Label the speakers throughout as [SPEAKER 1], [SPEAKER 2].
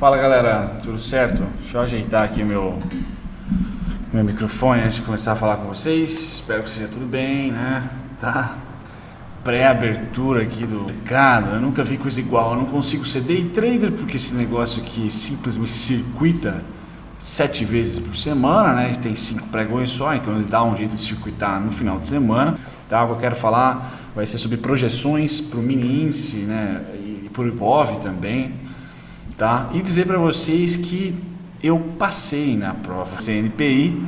[SPEAKER 1] Fala galera, tudo certo? Deixa eu ajeitar aqui meu microfone antes de começar a falar com vocês. Espero que seja tudo bem, né? Tá pré-abertura aqui do mercado. Eu nunca vi coisa igual. Eu não consigo ser day trader porque esse negócio aqui simplesmente circuita 7 vezes por semana, né? Tem 5 pregões só, então ele dá um jeito de circuitar no final de semana. Tá? O que eu quero falar vai ser sobre projeções para o mini índice, né? E para o Ibov também. Tá? E dizer para vocês que eu passei na prova CNPI.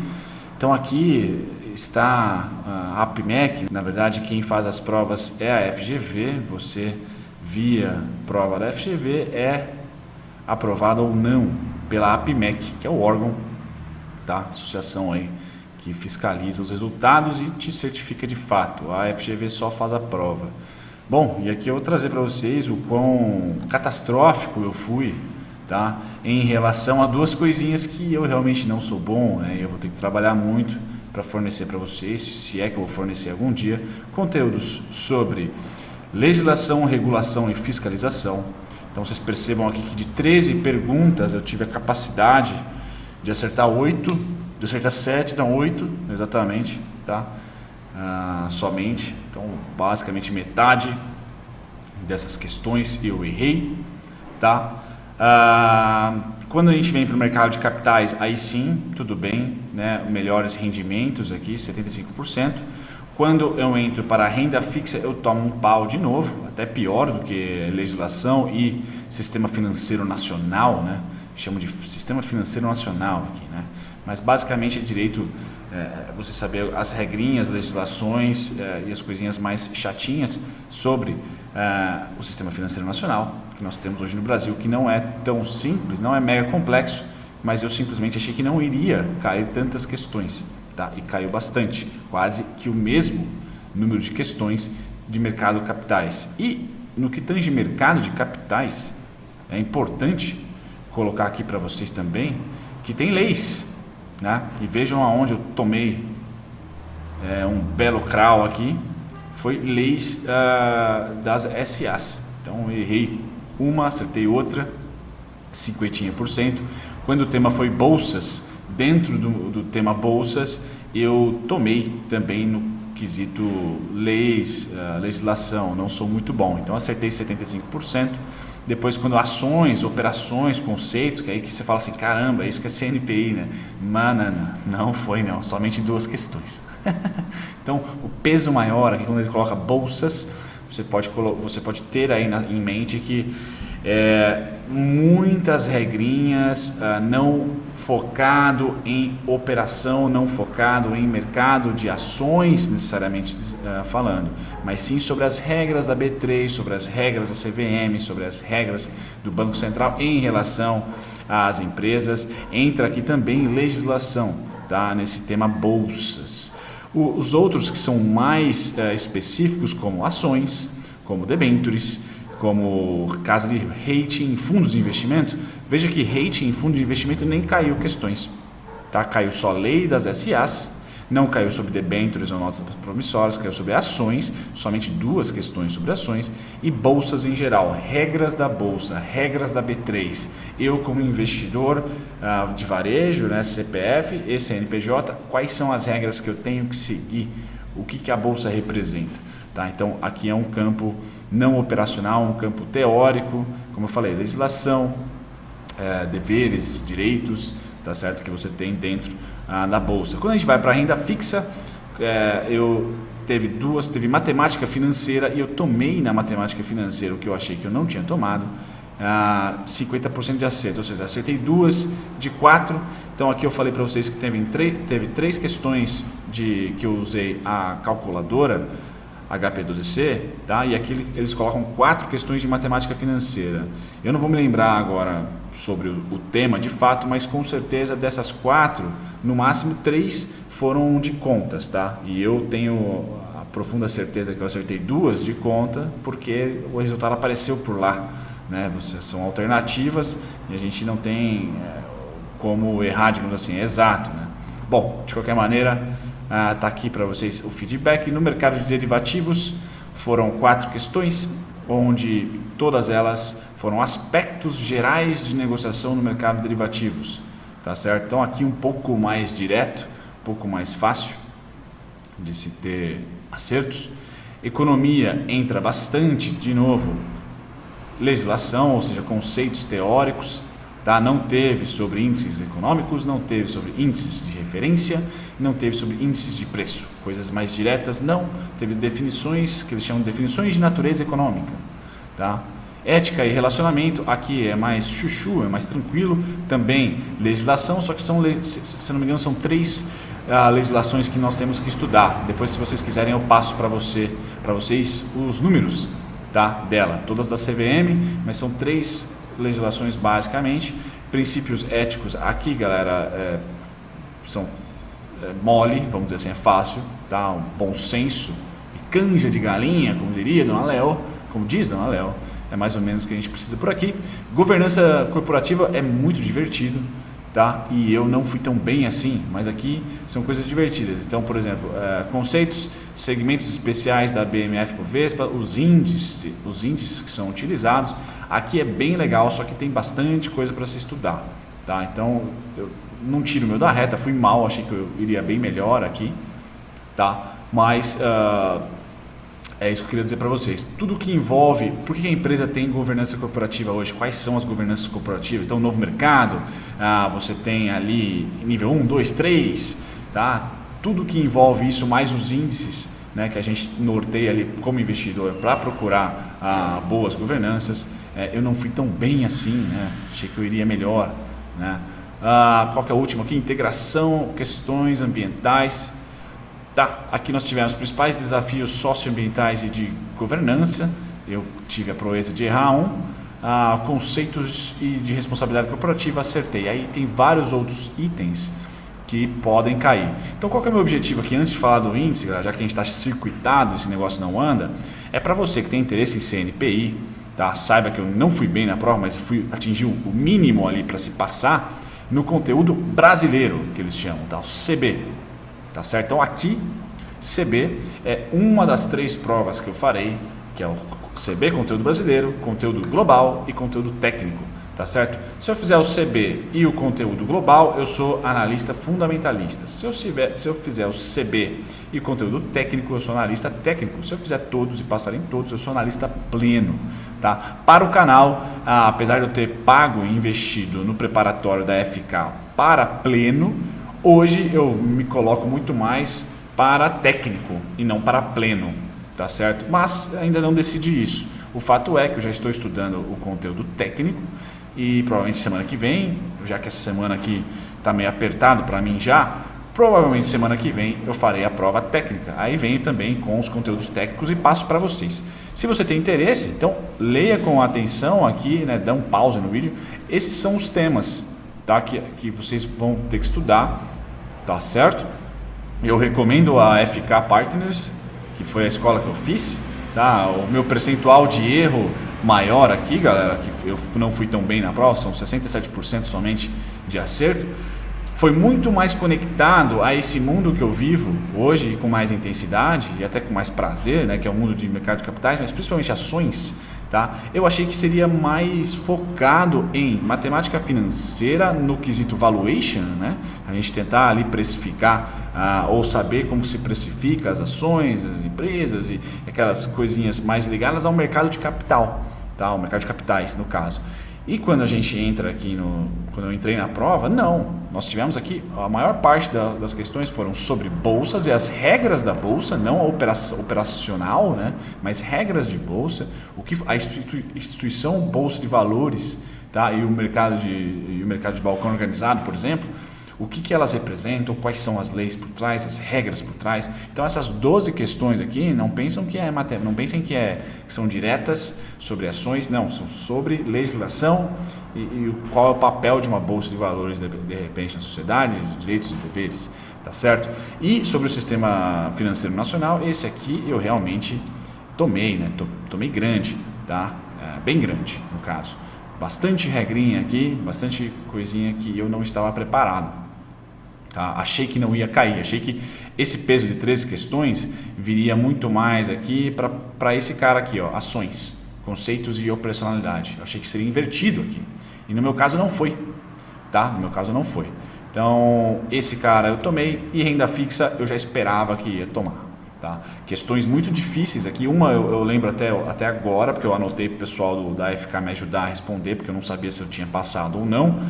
[SPEAKER 1] Então aqui está a APMEC. Na verdade, quem faz as provas é a FGV. Você, via prova da FGV, é aprovado ou não pela APMEC, que é o órgão da associação aí que fiscaliza os resultados e te certifica de fato. A FGV só faz a prova. Bom, e aqui eu vou trazer para vocês o quão catastrófico eu fui, tá? Em relação a duas coisinhas que eu realmente não sou bom, né? Eu vou ter que trabalhar muito para fornecer para vocês, se é que eu vou fornecer algum dia, conteúdos sobre legislação, regulação e fiscalização. Então vocês percebam aqui que de 13 perguntas eu tive a capacidade de acertar 8, de acertar 7, não 8 exatamente, tá? Somente. Então basicamente metade dessas questões eu errei, tá? Quando a gente vem para o mercado de capitais, aí sim, tudo bem, né? Melhores rendimentos aqui, 75%. Quando eu entro para a renda fixa, eu tomo um pau de novo, até pior do que legislação e sistema financeiro nacional, né? Chamo de sistema financeiro nacional aqui, né? Mas basicamente é direito você saber as regrinhas, legislações e as coisinhas mais chatinhas sobre o sistema financeiro nacional que nós temos hoje no Brasil, que não é tão simples, não é mega complexo, mas eu simplesmente achei que não iria cair tantas questões, tá? E caiu bastante, quase que o mesmo número de questões de mercado de capitais. E no que tange mercado de capitais, é importante colocar aqui para vocês também que tem leis, né? E vejam aonde eu tomei um belo crau aqui, foi leis das SAs. Então eu errei uma, acertei outra, 50%. Quando o tema foi bolsas, dentro do tema bolsas, eu tomei também no quesito leis, legislação, não sou muito bom, então acertei 75%. Depois, quando ações, operações, conceitos, que aí que você fala assim, caramba, isso que é CNPI, né? Não foi não, somente 2 questões. Então, o peso maior aqui, quando ele coloca bolsas, você pode ter aí em mente que muitas regrinhas, não focado em operação, não focado em mercado de ações necessariamente falando, mas sim sobre as regras da B3, sobre as regras da CVM, sobre as regras do Banco Central em relação às empresas. Entra aqui também legislação, tá? Nesse tema bolsas. Os outros que são mais específicos, como ações, como debêntures, como casa de rating em fundos de investimento, veja que rating em fundo de investimento nem caiu questões, tá? Caiu só lei das SAs, não caiu sobre debêntures ou notas promissórias, caiu sobre ações, somente 2 questões sobre ações, e bolsas em geral, regras da bolsa, regras da B3. Eu, como investidor de varejo, né, CPF e CNPJ, quais são as regras que eu tenho que seguir, o que a bolsa representa? Tá? Então aqui é um campo não operacional, um campo teórico, como eu falei, legislação, deveres, direitos, tá certo? Que você tem dentro da bolsa. Quando a gente vai para a renda fixa, eu teve matemática financeira e eu tomei na matemática financeira o que eu achei que eu não tinha tomado, 50% de acerto, ou seja, acertei 2 de 4. Então aqui eu falei para vocês que teve 3 questões que eu usei a calculadora HP12C, tá? E aqui eles colocam 4 questões de matemática financeira. Eu não vou me lembrar agora sobre o tema de fato, mas com certeza dessas 4, no máximo 3 foram de contas, tá? E eu tenho a profunda certeza que eu acertei 2 de conta, porque o resultado apareceu por lá, né? São alternativas e a gente não tem como errar, digamos assim, exato, né? Bom, de qualquer maneira, está aqui para vocês o feedback. No mercado de derivativos foram 4 questões, onde todas elas foram aspectos gerais de negociação no mercado de derivativos, tá certo? Então aqui um pouco mais direto, um pouco mais fácil de se ter acertos. Economia entra bastante, de novo, legislação, ou seja, conceitos teóricos, tá? Não teve sobre índices econômicos, não teve sobre índices de referência, não teve sobre índices de preço, coisas mais diretas, não. Teve definições, que eles chamam de definições de natureza econômica, tá? Ética e relacionamento, aqui é mais chuchu, é mais tranquilo, também legislação, só que são, se não me engano, são 3 legislações que nós temos que estudar. Depois, se vocês quiserem, eu passo para vocês os números, tá, dela, todas da CVM, mas são 3 legislações basicamente. Princípios éticos, aqui, galera, são mole, vamos dizer assim, é fácil, tá, um bom senso e canja de galinha, como diria Dona Léo, como diz Dona Léo, é mais ou menos o que a gente precisa por aqui. Governança corporativa é muito divertido, tá? E eu não fui tão bem assim, mas aqui são coisas divertidas. Então, por exemplo, conceitos, segmentos especiais da BMF/Bovespa, os índices que são utilizados. Aqui é bem legal, só que tem bastante coisa para se estudar, tá? Então, eu não tiro o meu da reta, fui mal, achei que eu iria bem melhor aqui, tá? Mas é isso que eu queria dizer para vocês. Tudo que envolve, por que a empresa tem governança corporativa hoje? Quais são as governanças corporativas? Então, novo mercado, você tem ali nível 1, 2, 3, tá? Tudo que envolve isso, mais os índices, né, que a gente norteia ali como investidor para procurar boas governanças. Eu não fui tão bem assim, né? Achei que eu iria melhor, né? Qual que é o último aqui? Integração, questões ambientais. Tá, aqui nós tivemos os principais desafios socioambientais e de governança. Eu tive a proeza de errar conceitos e de responsabilidade corporativa, acertei. Aí tem vários outros itens que podem cair. Então, qual que é o meu objetivo aqui? Antes de falar do índice, já que a gente está circuitado, esse negócio não anda, é para você que tem interesse em CNPI, tá? Saiba que eu não fui bem na prova, mas atingi o mínimo ali para se passar no conteúdo brasileiro, que eles chamam, tá? O CB. Tá certo? Então aqui, CB é uma das 3 provas que eu farei, que é o CB, conteúdo brasileiro, conteúdo global e conteúdo técnico, tá certo? Se eu fizer o CB e o conteúdo global, eu sou analista fundamentalista. Se eu fizer o CB e o conteúdo técnico, eu sou analista técnico. Se eu fizer todos e passar em todos, eu sou analista pleno, tá? Para o canal, apesar de eu ter pago e investido no preparatório da FK para pleno, hoje eu me coloco muito mais para técnico e não para pleno, tá certo? Mas ainda não decidi isso. O fato é que eu já estou estudando o conteúdo técnico e provavelmente semana que vem, já que essa semana aqui está meio apertado para mim já, provavelmente semana que vem eu farei a prova técnica. Aí venho também com os conteúdos técnicos e passo para vocês. Se você tem interesse, então leia com atenção aqui, né? Dá um pause no vídeo. Esses são os temas, tá? Que vocês vão ter que estudar. Tá certo? Eu recomendo a FK Partners, que foi a escola que eu fiz, tá? O meu percentual de erro maior aqui, galera, que eu não fui tão bem na prova, são 67% somente de acerto, foi muito mais conectado a esse mundo que eu vivo hoje com mais intensidade e até com mais prazer, né? Que é o mundo de mercado de capitais, mas principalmente ações. Tá? Eu achei que seria mais focado em matemática financeira no quesito valuation, né? A gente tentar ali precificar ou saber como se precifica as ações, as empresas e aquelas coisinhas mais ligadas ao mercado de capital, tá? O mercado de capitais no caso. E quando a gente entra aqui quando eu entrei na prova, não, nós tivemos aqui, a maior parte das questões foram sobre bolsas e as regras da bolsa, não a operacional, né, mas regras de bolsa, o que a instituição bolsa de valores, tá, e o mercado de balcão organizado, por exemplo, o que elas representam, quais são as leis por trás, as regras por trás. Então essas 12 questões aqui, não pensem que são diretas sobre ações, não, são sobre legislação e qual é o papel de uma bolsa de valores de repente na sociedade, direitos e deveres, tá certo? E sobre o sistema financeiro nacional, esse aqui eu realmente tomei, né? Tomei grande, tá? Bem grande no caso. Bastante regrinha aqui, bastante coisinha que eu não estava preparado. Tá? Achei que não ia cair, achei que esse peso de 13 questões viria muito mais aqui para esse cara aqui, ó, ações. conceitos e operacionalidade. Eu achei que seria invertido aqui. E no meu caso não foi, tá? No meu caso não foi. Então, esse cara eu tomei e renda fixa eu já esperava que ia tomar, tá? Questões muito difíceis aqui. Uma eu lembro até agora, porque eu anotei para o pessoal da FK me ajudar a responder, porque eu não sabia se eu tinha passado ou não,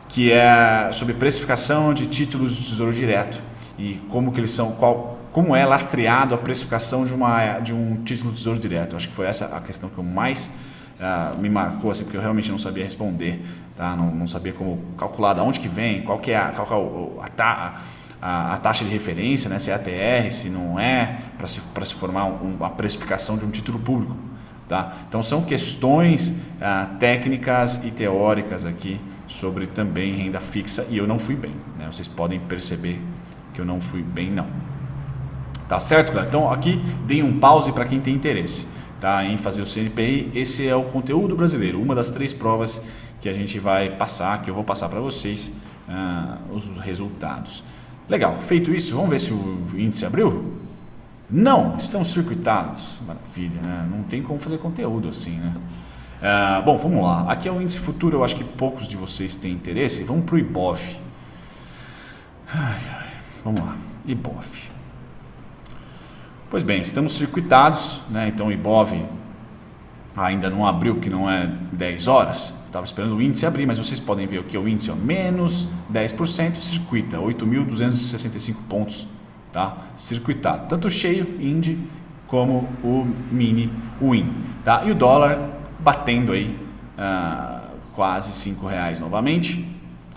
[SPEAKER 1] que é sobre precificação de títulos de Tesouro Direto e como que eles são, como é lastreado a precificação de um título de Tesouro Direto. Acho que foi essa a questão que eu mais me marcou, assim, porque eu realmente não sabia responder, tá? Não sabia como calcular, de onde que vem, qual é a taxa de referência, né? Se é ATR, se não é, para se formar uma precificação de um título público. Tá? Então são questões técnicas e teóricas aqui sobre também renda fixa e eu não fui bem, né? Vocês podem perceber que eu não fui bem não. Tá certo, galera? Então aqui dei um pause para quem tem interesse, tá, em fazer o CNPI. Esse é o conteúdo brasileiro, uma das 3 provas que a gente vai passar, que eu vou passar para vocês os resultados. Legal, feito isso, vamos ver se o índice abriu? Não, estão circuitados. Maravilha, né? Não tem como fazer conteúdo assim, né? Bom, vamos lá. Aqui é o índice futuro, eu acho que poucos de vocês têm interesse. Vamos para o IBOV. Vamos lá, IBOV. Pois bem, estamos circuitados, né? Então o IBOV ainda não abriu, que não é 10 horas. Estava esperando o índice abrir, mas vocês podem ver aqui o índice, ó, menos 10%, circuita, 8.265 pontos. Tá? Circuitado, tanto o cheio Indy como o mini win, tá? E o dólar batendo aí quase R$5 novamente.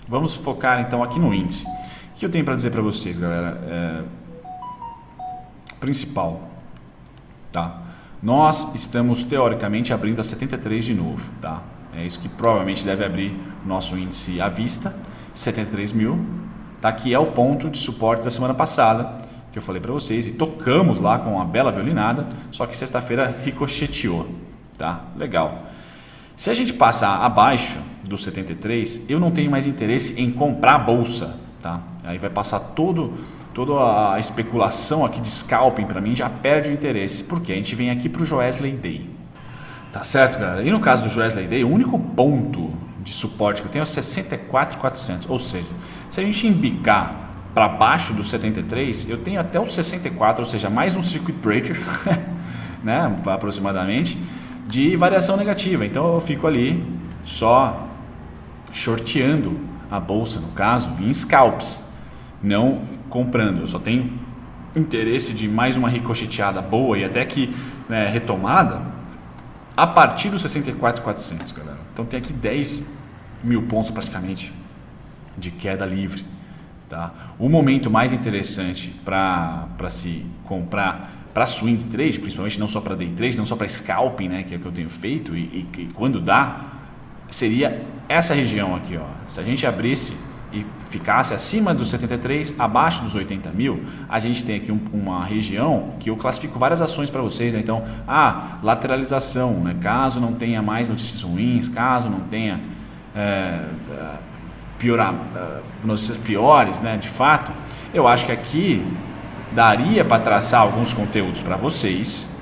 [SPEAKER 1] Vamos focar então aqui no índice. O que eu tenho para dizer para vocês, galera? Principal, tá? Nós estamos teoricamente abrindo a 73 de novo, tá? É isso que provavelmente deve abrir o nosso índice à vista, 73 mil. Tá? Aqui é o ponto de suporte da semana passada que eu falei para vocês e tocamos lá com uma bela violinada, só que sexta-feira ricocheteou, tá? Legal. Se a gente passar abaixo dos 73, eu não tenho mais interesse em comprar a bolsa, tá? Aí vai passar toda a especulação aqui de scalping para mim, já perde o interesse, porque a gente vem aqui para o Joesley Day, tá certo, galera? E no caso do Joesley Day, o único ponto de suporte que eu tenho é 64.400, ou seja, se a gente embicar para baixo dos 73, eu tenho até os 64, ou seja, mais um circuit breaker, né, aproximadamente, de variação negativa. Então eu fico ali só shorteando a bolsa, no caso, em scalps, não comprando. Eu só tenho interesse de mais uma ricocheteada boa e até que, né, retomada a partir dos 64.400, galera. Então tem aqui 10 mil pontos praticamente de queda livre. Tá? O momento mais interessante para se comprar para swing trade, principalmente não só para day trade, não só para scalping, né, que é o que eu tenho feito e quando dá, seria essa região aqui, ó. Se a gente abrisse e ficasse acima dos 73, abaixo dos 80 mil, a gente tem aqui uma região que eu classifico várias ações para vocês, né? Então, lateralização, né? Caso não tenha mais notícias ruins, caso não tenha notícias piores, né? De fato, eu acho que aqui daria para traçar alguns conteúdos para vocês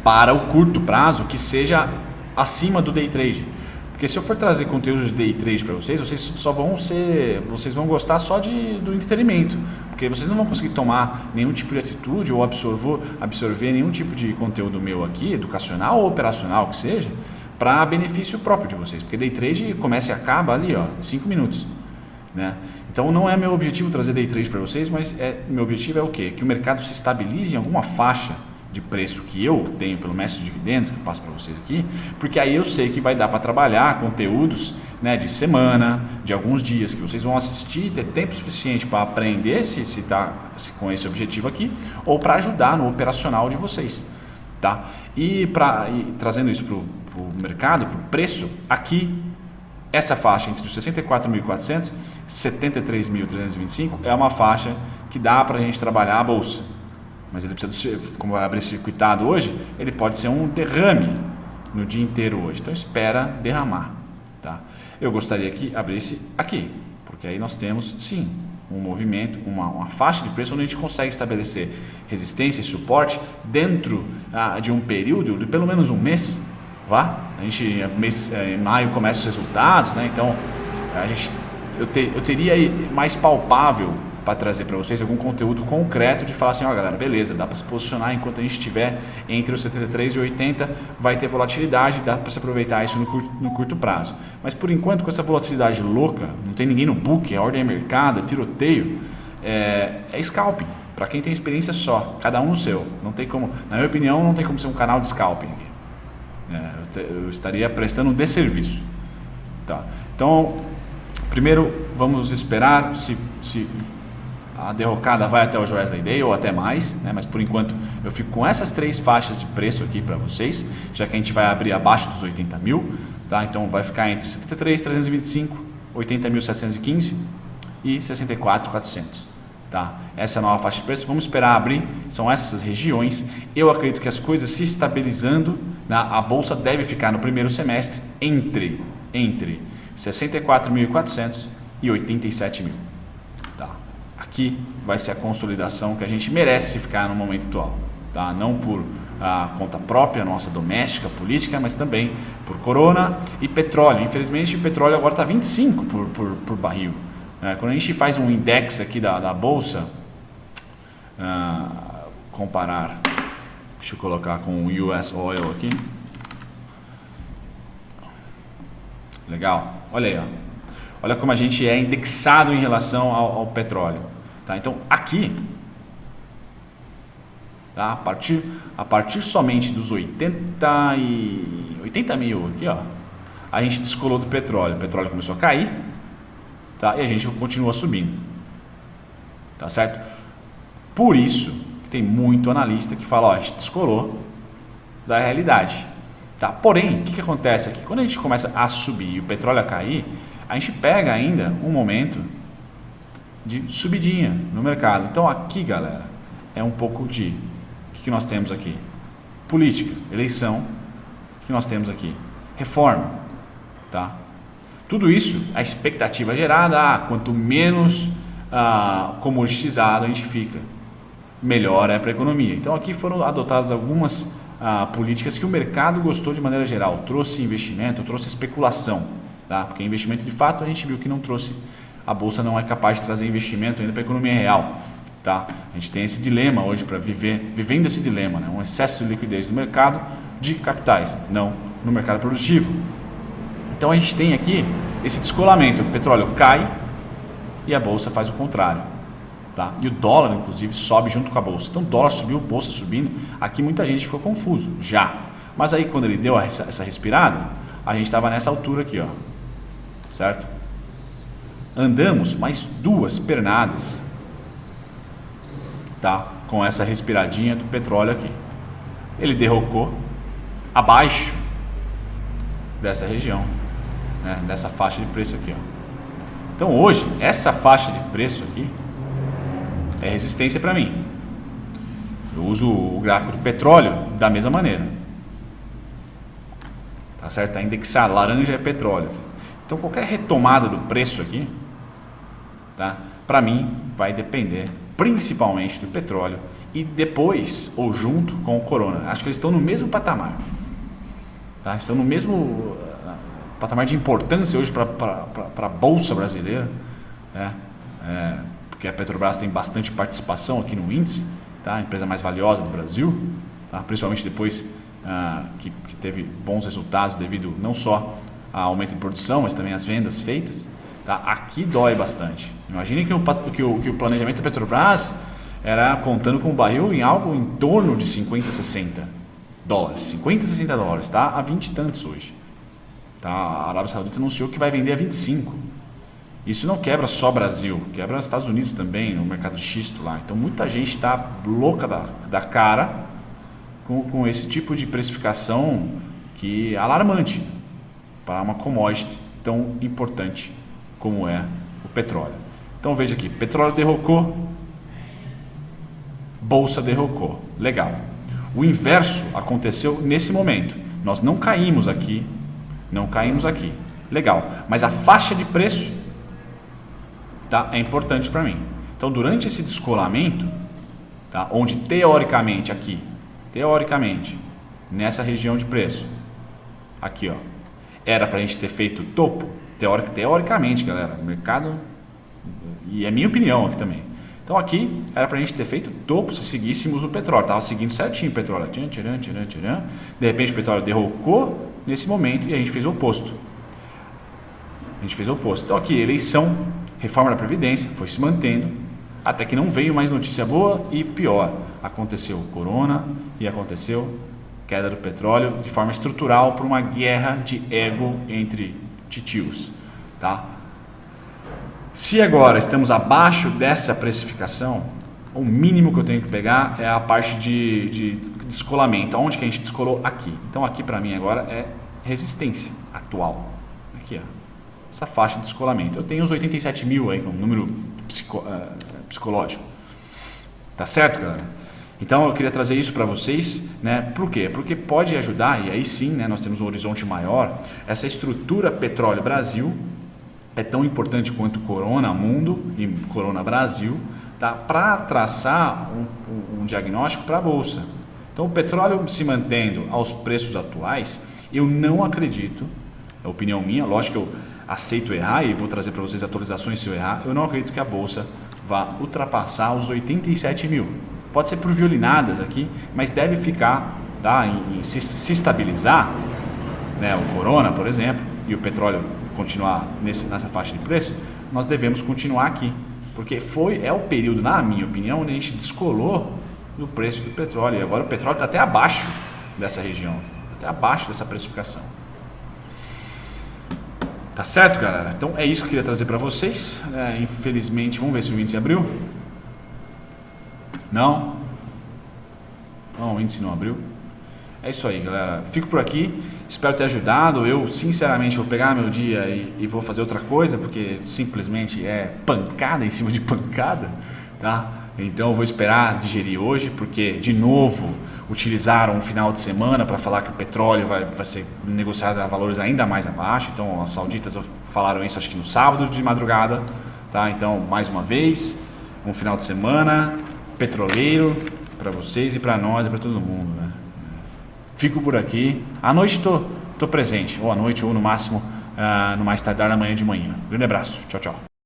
[SPEAKER 1] para o curto prazo que seja acima do day trade. Porque se eu for trazer conteúdo de day trade para vocês, vocês vão gostar só do entretenimento, porque vocês não vão conseguir tomar nenhum tipo de atitude ou absorver nenhum tipo de conteúdo meu aqui, educacional ou operacional que seja, para benefício próprio de vocês, porque day trade começa e acaba ali, ó, 5 minutos, né? Então não é meu objetivo trazer day trade para vocês, mas meu objetivo é o quê? Que o mercado se estabilize em alguma faixa de preço que eu tenho pelo mestre de dividendos, que eu passo para vocês aqui, porque aí eu sei que vai dar para trabalhar conteúdos, né, de semana, de alguns dias, que vocês vão assistir e ter tempo suficiente para aprender se tá com esse objetivo aqui, ou para ajudar no operacional de vocês, tá? E trazendo isso para o mercado, para o preço, aqui essa faixa entre os 64.400 e 73.325 é uma faixa que dá para a gente trabalhar a bolsa. Mas ele precisa ser, como vai abrir circuitado hoje, ele pode ser um derrame no dia inteiro hoje. Então espera derramar, tá? Eu gostaria que abrisse aqui, porque aí nós temos sim um movimento, uma faixa de preço onde a gente consegue estabelecer resistência e suporte dentro de um período de pelo menos um mês, Vá, a gente em maio começa os resultados, né? Então eu teria mais palpável para trazer para vocês algum conteúdo concreto de falar assim, ó galera, beleza, dá para se posicionar enquanto a gente estiver entre os 73 e 80, vai ter volatilidade, dá para se aproveitar isso no curto prazo. Mas por enquanto, com essa volatilidade louca, não tem ninguém no book, é ordem de mercado, é tiroteio, é scalping. Para quem tem experiência só, cada um no seu. Não tem como, na minha opinião, não tem como ser um canal de scalping aqui. Eu estaria prestando um desserviço. Tá. Então, primeiro vamos esperar se a derrocada vai até o Joesley Day ou até mais, né? Mas por enquanto eu fico com essas 3 faixas de preço aqui para vocês, já que a gente vai abrir abaixo dos 80 mil, tá? Então vai ficar entre 73.325, 80.715 e 64.400. Tá? Essa é a nova faixa de preço. Vamos esperar abrir, são essas regiões. Eu acredito que as coisas se estabilizando, né? A bolsa deve ficar no primeiro semestre entre 64.400 e 87.000. Tá? Aqui vai ser a consolidação que a gente merece ficar no momento atual, tá? Não por conta própria, nossa doméstica, política, mas também por corona e petróleo. Infelizmente o petróleo agora está 25 por barril. Quando a gente faz um index aqui da bolsa, comparar, deixa eu colocar com o US Oil aqui, legal, olha aí, ó. Olha como a gente é indexado em relação ao petróleo, tá? Então aqui, tá? A partir somente dos 80 mil aqui, ó, a gente descolou do petróleo, o petróleo começou a cair. Tá? E a gente continua subindo, tá certo? Por isso que tem muito analista que fala, ó, a gente descolou da realidade, tá? Porém, o que acontece aqui? Quando a gente começa a subir e o petróleo a cair, a gente pega ainda um momento de subidinha no mercado. Então aqui, galera, é um pouco de o que nós temos aqui? Política, eleição. O que nós temos aqui? Reforma, tá? Tudo isso, a expectativa gerada, quanto menos comoditizado a gente fica, melhor é para a economia. Então aqui foram adotadas algumas políticas que o mercado gostou de maneira geral, trouxe investimento, trouxe especulação, tá? Porque investimento de fato a gente viu que não trouxe, a bolsa não é capaz de trazer investimento ainda para a economia real. Tá? A gente tem esse dilema hoje para vivendo esse dilema, né? Um excesso de liquidez no mercado de capitais, não no mercado produtivo. Então a gente tem aqui esse descolamento, o petróleo cai e a bolsa faz o contrário, tá? E o dólar inclusive sobe junto com a bolsa. Então o dólar subiu, a bolsa subindo, aqui muita gente ficou confuso já, mas aí quando ele deu essa respirada, a gente estava nessa altura aqui, ó, certo? Andamos mais 2 pernadas, tá? Com essa respiradinha do petróleo aqui, ele derrocou abaixo dessa região, né? Nessa faixa de preço aqui, ó. Então hoje essa faixa de preço aqui é resistência para mim. Eu uso o gráfico do petróleo da mesma maneira, tá certo? Tá indexado, laranja é petróleo. Então qualquer retomada do preço aqui, tá? Para mim vai depender principalmente do petróleo e depois ou junto com o corona. Acho que eles estão no mesmo patamar, tá? Estão no mesmo patamar de importância hoje para a bolsa brasileira, né? Porque a Petrobras tem bastante participação aqui no índice, tá? A empresa mais valiosa do Brasil, tá? Principalmente depois que teve bons resultados devido não só ao aumento de produção, mas também às vendas feitas. Tá? Aqui dói bastante. Imagine que o planejamento da Petrobras era contando com o barril em algo em torno de 50, 60 dólares. 50, 60 dólares, tá? A 20 e tantos hoje. Tá? A Arábia Saudita anunciou que vai vender a 25. Isso não quebra só Brasil, quebra os Estados Unidos também, no mercado de xisto lá. Então muita gente está louca da cara com esse tipo de precificação que é alarmante para uma commodity tão importante como é o petróleo. Então veja aqui, petróleo derrocou, bolsa derrocou, legal. O inverso aconteceu nesse momento, nós não caímos aqui, legal, mas a faixa de preço, tá, é importante para mim. Então durante esse descolamento, tá, onde teoricamente nessa região de preço, Aqui, ó. Era pra gente ter feito topo? Teoricamente, galera, mercado, e é minha opinião aqui também. Então aqui era pra gente ter feito topo se seguíssemos o petróleo. Tava seguindo certinho o petróleo. De repente o petróleo derrocou nesse momento e a gente fez o oposto. Então aqui, eleição, reforma da Previdência, foi se mantendo, até que não veio mais notícia boa e pior. Aconteceu corona e aconteceu queda do petróleo de forma estrutural por uma guerra de ego entre titios, tá? Se agora estamos abaixo dessa precificação, o mínimo que eu tenho que pegar é a parte de descolamento. Onde que a gente descolou? Aqui. Então aqui para mim agora é resistência atual. Aqui, ó. Essa faixa de descolamento. Eu tenho os 87 mil aí como número psicológico. Tá certo, galera? Então eu queria trazer isso para vocês, né? Por quê? Porque pode ajudar, e aí sim, né, nós temos um horizonte maior. Essa estrutura Petróleo Brasil é tão importante quanto Corona Mundo e Corona Brasil, tá? Para traçar um diagnóstico para a Bolsa. Então o petróleo se mantendo aos preços atuais, eu não acredito, é opinião minha, lógico que eu aceito errar e vou trazer para vocês atualizações se eu errar, eu não acredito que a Bolsa vá ultrapassar os 87 mil. Pode ser por violinadas aqui, mas deve ficar, tá, se estabilizar, né, o Corona, por exemplo, e o petróleo continuar nessa faixa de preço, nós devemos continuar aqui, porque é o período, na minha opinião, onde a gente descolou do preço do petróleo, e agora o petróleo está até abaixo dessa região, até abaixo dessa precificação. Tá certo, galera? Então é isso que eu queria trazer para vocês. Infelizmente, vamos ver se o índice abriu. Não, o índice não abriu. É isso aí, galera. Fico por aqui. Espero ter ajudado. Eu, sinceramente, vou pegar meu dia e vou fazer outra coisa, porque simplesmente é pancada em cima de pancada, tá? Então eu vou esperar digerir hoje, porque, de novo, utilizaram um final de semana para falar que o petróleo vai ser negociado a valores ainda mais abaixo. Então, as sauditas falaram isso, acho que no sábado de madrugada, tá? Então, mais uma vez, um final de semana petroleiro para vocês e para nós e para todo mundo, né? Fico por aqui. À noite tô presente, ou à noite ou no máximo no mais tardar na manhã de manhã. Grande abraço, tchau, tchau.